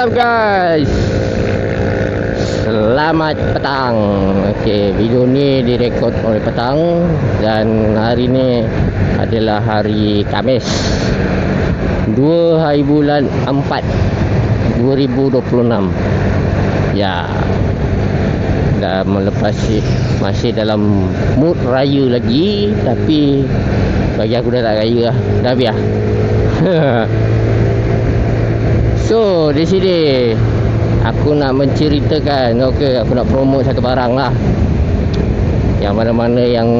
Halo guys, selamat petang. Okey, video ni direkod oleh petang dan hari ni adalah hari Khamis 2 hari bulan 4 2026. Ya, dah melepas masih dalam mood raya lagi, tapi bagi aku dah tak raya lah, dah biar. So, di sini aku nak menceritakan, aku nak promote satu barang lah. Yang mana-mana yang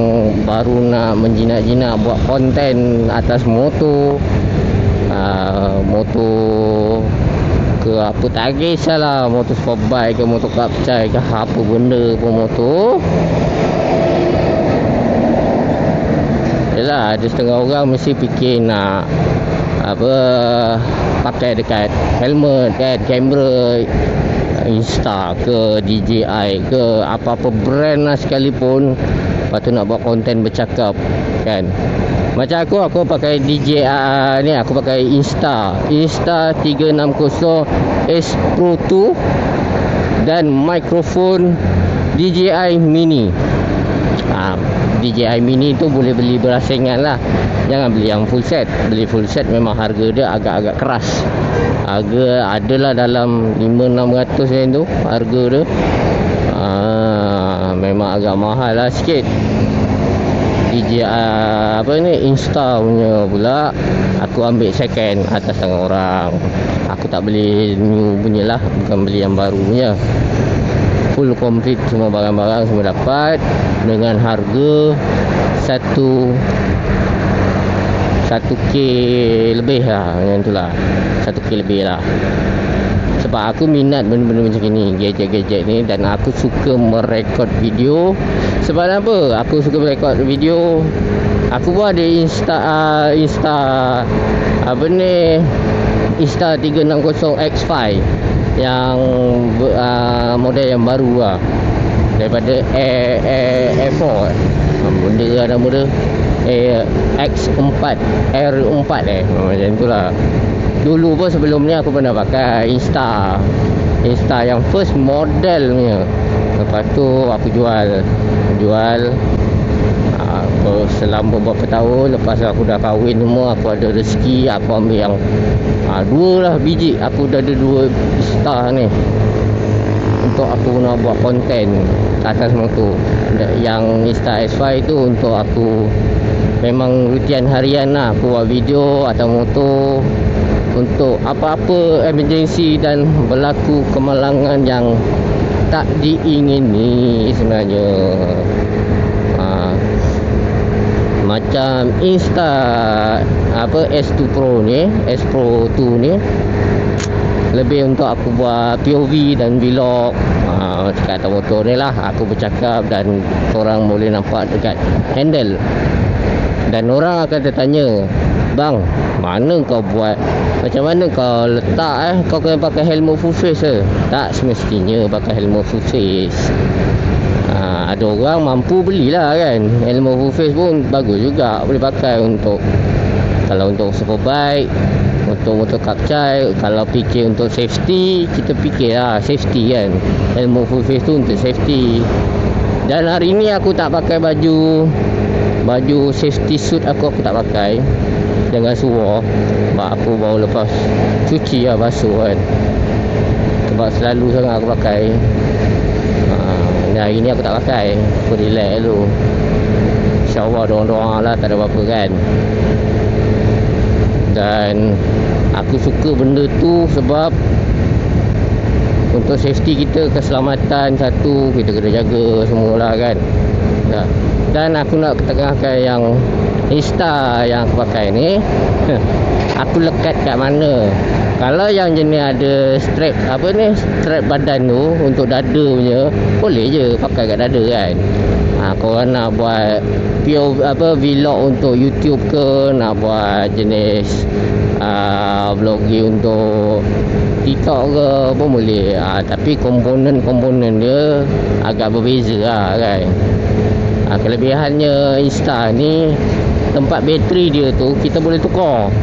baru nak menjinak-jinak buat konten atas motor, motor ke apa, tak kisahlah, motor sportbike ke motor kapcai ke apa benda pun motor. Yalah, ada setengah orang mesti fikir nak pakai dekat helmet kan, kamera Insta ke DJI ke apa-apa brand lah sekalipun, lepas tu nak buat konten bercakap kan. Macam aku pakai DJI ni, aku pakai Insta 360 S Pro 2 dan mikrofon DJI Mini. DJI Mini tu boleh beli berasingan lah, jangan beli yang full set. Beli full set memang harga dia agak-agak keras. Harga adalah dalam 500-600 macam tu harga dia. Memang agak mahal lah sikit. DJI Insta punya pula aku ambil second atas tangan orang. Aku tak beli new punya lah, bukan beli yang baru punya. Full complete semua barang-barang semua dapat dengan harga 1K lebih lah, macam tu lah, 1K lebih lah. Sebab aku minat benda-benda macam ni, gadget-gadget ni, dan aku suka merekod video. Sebab apa aku suka merekod video? Aku buat di Insta Insta 360X5 yang model yang baru lah, daripada Air4 benda lah nama dia, X4 R4 macam tu lah. Dulu pun sebelum ni aku pernah pakai Insta yang first model punya. Lepas tu aku jual selama beberapa tahun. Lepas aku dah kahwin semua, aku ada rezeki, aku ambil yang 2 lah biji. Aku dah ada 2 Insta ni untuk aku nak buat konten atas motor. Yang Insta S5 tu untuk aku memang rutian harian lah, aku buat video atas motor untuk apa-apa emergency dan berlaku kemalangan yang tak diingini sebenarnya. Macam Insta S2 Pro ni, S Pro 2 ni lebih untuk aku buat POV dan vlog dekat atas motor ni lah. Aku bercakap dan orang boleh nampak dekat handle, dan orang akan tertanya, "Bang, mana kau buat? Macam mana kau letak kau kena pakai helmet full face ke?" Tak semestinya pakai helmet full face. Ada orang mampu belilah kan, helmet full face pun bagus juga, boleh pakai untuk, kalau untuk superbike, untuk motor kapcai. Kalau fikir untuk safety, kita fikir lah safety kan, helmet full face tu untuk safety. Dan hari ni aku tak pakai baju safety suit, aku tak pakai dengan seluar, sebab aku baru lepas cuci lah, basuh kan. Sebab selalu sangat aku pakai. Hari ni aku tak pakai, aku relax dulu. InsyaAllah doa-doa lah, tak ada apa-apa kan. Dan aku suka benda tu sebab untuk safety kita, keselamatan satu, kita kena jaga semualah kan. Dan aku nak ketengahkan yang Insta yang aku pakai ni, aku lekat kat mana. Kalau yang jenis ada strap strap badan tu untuk dada punya, boleh je pakai kat dada kan. Korang nak buat vlog untuk YouTube ke, nak buat jenis vlogging untuk TikTok ke pun boleh. Tapi komponen dia agak berbeza lah kan. Kelebihannya Insta ni, tempat bateri dia tu kita boleh tukar.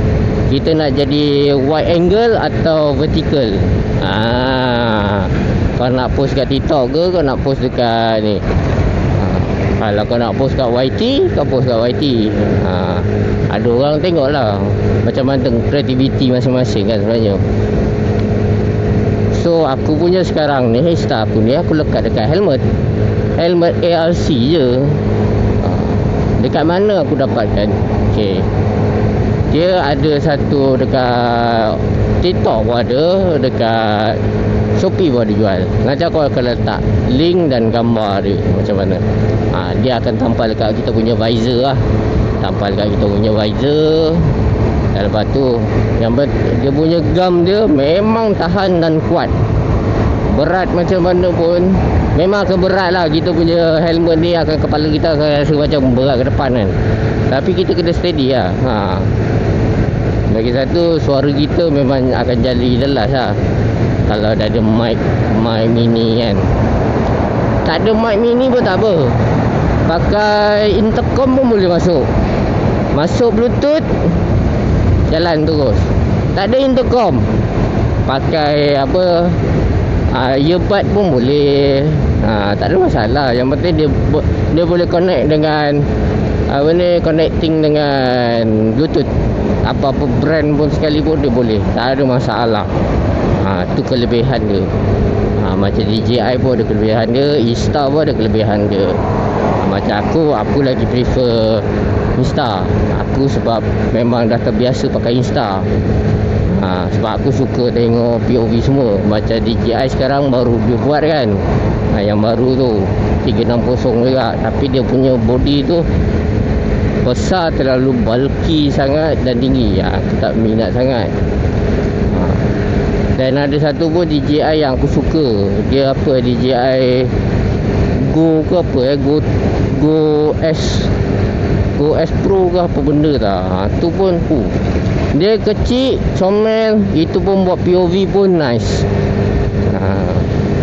kita nak jadi wide angle atau vertical. Kau nak post kat TikTok ke, kau nak post dekat ni, kalau kau nak post kat YT, kau post kat YT. Ada orang tengok lah macam mana kreativiti masing-masing kan sebenarnya. So aku punya sekarang ni, hairstyle aku ni, aku lekat dekat helmet ARC je. Dekat mana aku dapatkan? Okay, dia ada satu dekat TikTok pun ada, dekat Shopee pun ada jual. Nanti aku akan letak link dan gambar dia macam mana. Dia akan tampal dekat kita punya visor lah. Tampal dekat kita punya visor. Dan lepas tu dia punya gam dia memang tahan dan kuat. Berat macam mana pun memang akan berat lah. Kita punya helmet ni akan, kepala kita akan rasa macam berat ke depan kan. Tapi kita kena steady lah. Lagi satu, suara kita memang akan jadi jelas lah kalau dah ada mic mini kan. Tak ada mic mini pun tak apa, pakai intercom pun boleh masuk bluetooth, jalan terus. Tak ada intercom, pakai apa, earbud pun boleh. Tak ada masalah. Yang penting dia boleh connect dengan connecting dengan bluetooth. Apa-apa brand pun sekalipun dia boleh, tak ada masalah. Tu kelebihan dia. Macam DJI pun ada kelebihan dia, Insta pun ada kelebihan dia. Macam aku lagi prefer Insta. Aku sebab memang dah terbiasa pakai Insta. Sebab aku suka tengok POV semua. Macam DJI sekarang baru dia buat kan, yang baru tu 360 juga. Tapi dia punya body tu besar, terlalu bulky sangat dan tinggi. Aku tak minat sangat. Dan ada satu pun DJI yang aku suka. Dia apa, DJI Go ke apa Go S Pro ke apa benda tak. Tu pun dia kecil, comel. Itu pun buat POV pun nice.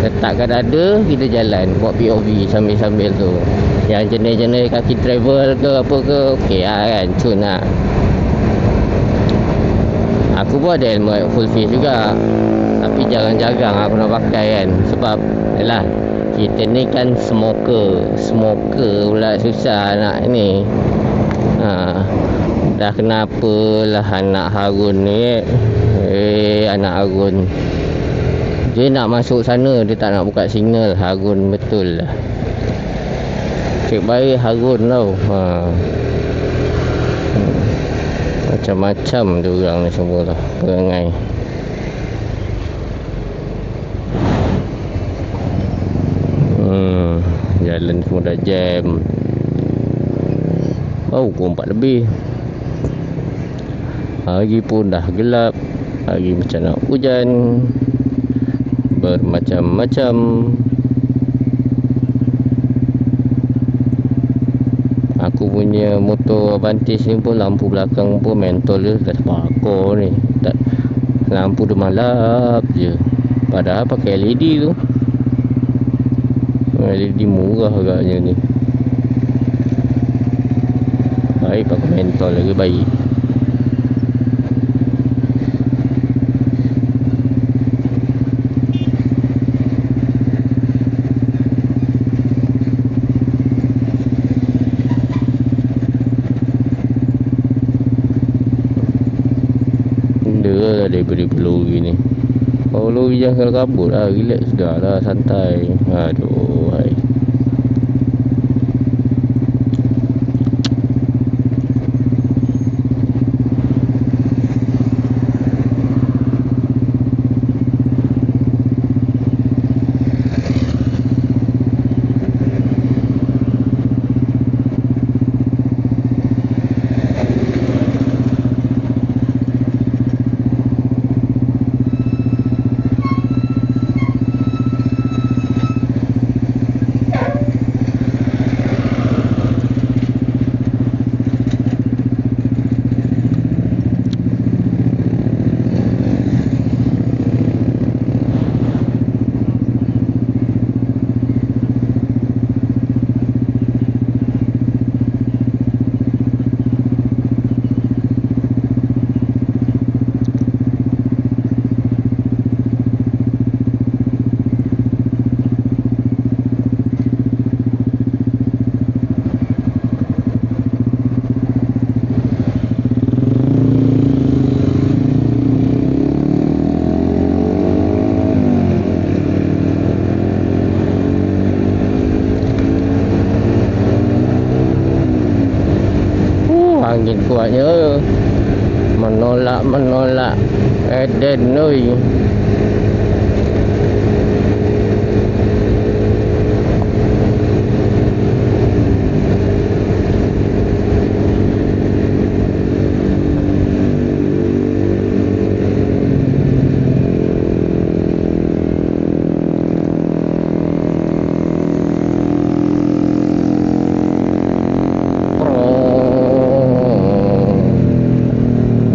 Letakkan dada, kita jalan buat POV sambil-sambil tu. Yang jenis-jenis kaki travel ke apa ke, okey lah kan, cun lah. Aku pun ada helmet full face juga, tapi jarang-jarang aku nak pakai kan. Sebab yalah, kita ni kan smoker pula susah nak ni. Dah kenapa lah anak Harun ni, anak Harun, dia nak masuk sana, dia tak nak buka signal. Harun betul lah, cik baik Harun tau. Macam-macam tu orang ni semua lah perangai. Jalan semua dah jam. Pukul 4 lebih. Hari pun dah gelap. Hari macam nak hujan, bermacam-macam. Aku punya motor Avantis ni pun lampu belakang pun mentol dia dah bakar ni. Lampu dia malap je. Padahal pakai LED tu. LED murah agaknya ni. Baik pakai mentol lagi baik. Daripada lori ni. Kalau lori jangan kabut lah, relax dah lah, santai. Aduh, hai. angin kuatnya. Menolak Eden oi.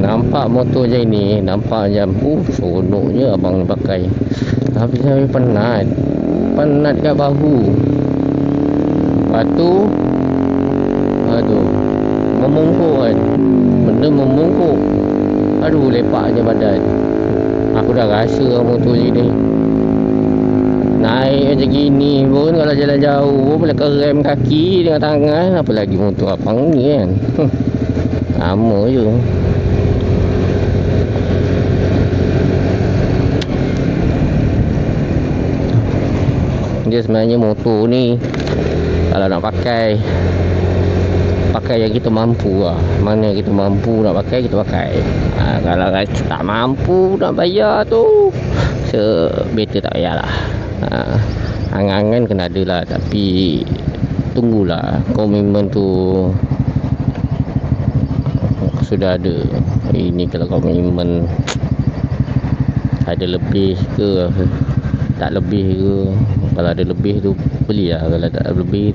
Nampak motor je ni, nampak macam seronoknya abang pakai. Tapi saya penat kat bahu. Lepas tu aduh, memungkuk kan. Benda memungkuk. Aduh, lepak je badan. Aku dah rasa motor je ni. Naik macam gini pun kalau jalan jauh pun boleh kerem kaki dengan tangan. Apa lagi motor abang ni kan. Sama je. Dia sebenarnya motor ni kalau nak pakai yang kita mampu lah. Mana kita mampu nak pakai, kita pakai. Kalau tak mampu nak bayar tu, better tak payah lah. Angan-angan kena ada lah. Tapi tunggulah komitmen tu sudah ada. Ini kalau komitmen ada lebih ke, tak lebih ke. Kalau ada lebih tu belilah. Kalau tak ada lebih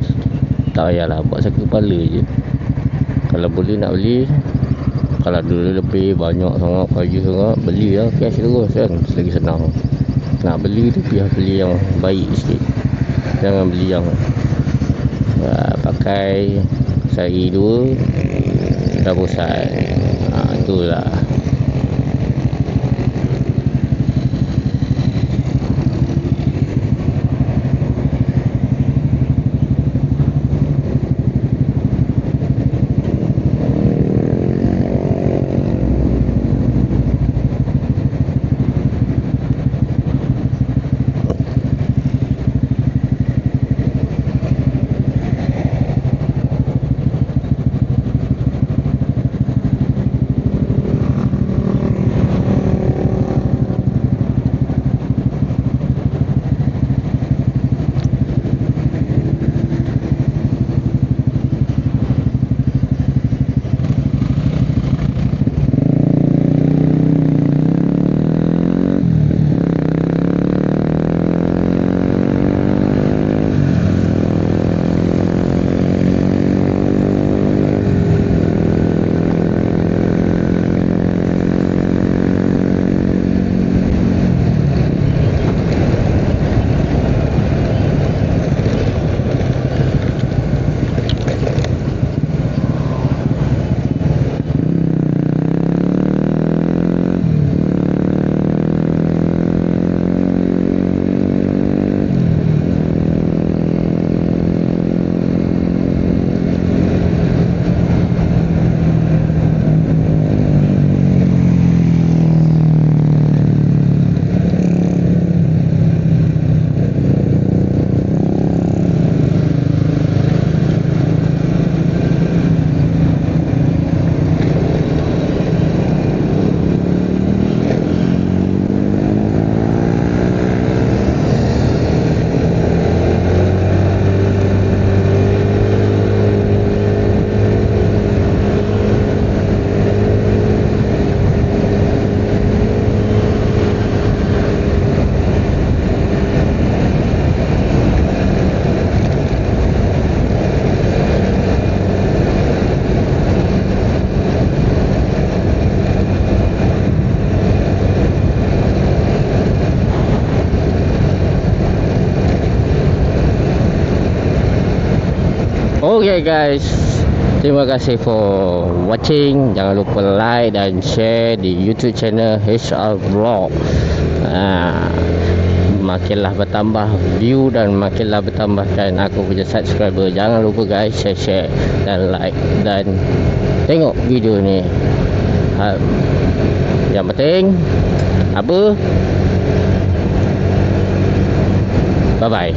tak payahlah, buat sakit kepala je. Kalau boleh nak beli, kalau ada lebih banyak sangat, kaya sangat, belilah cash terus kan. Selagi senang. Nak beli tu biar beli yang baik sikit. Jangan beli yang pakai sehari dua dah bosan. Itulah. Okay guys, terima kasih for watching. Jangan lupa like dan share di YouTube channel HR Vlog. Makinlah bertambah view dan makinlah bertambahkan aku punya subscriber. Jangan lupa guys, share dan like dan tengok video ni. Yang penting apa? Bye bye.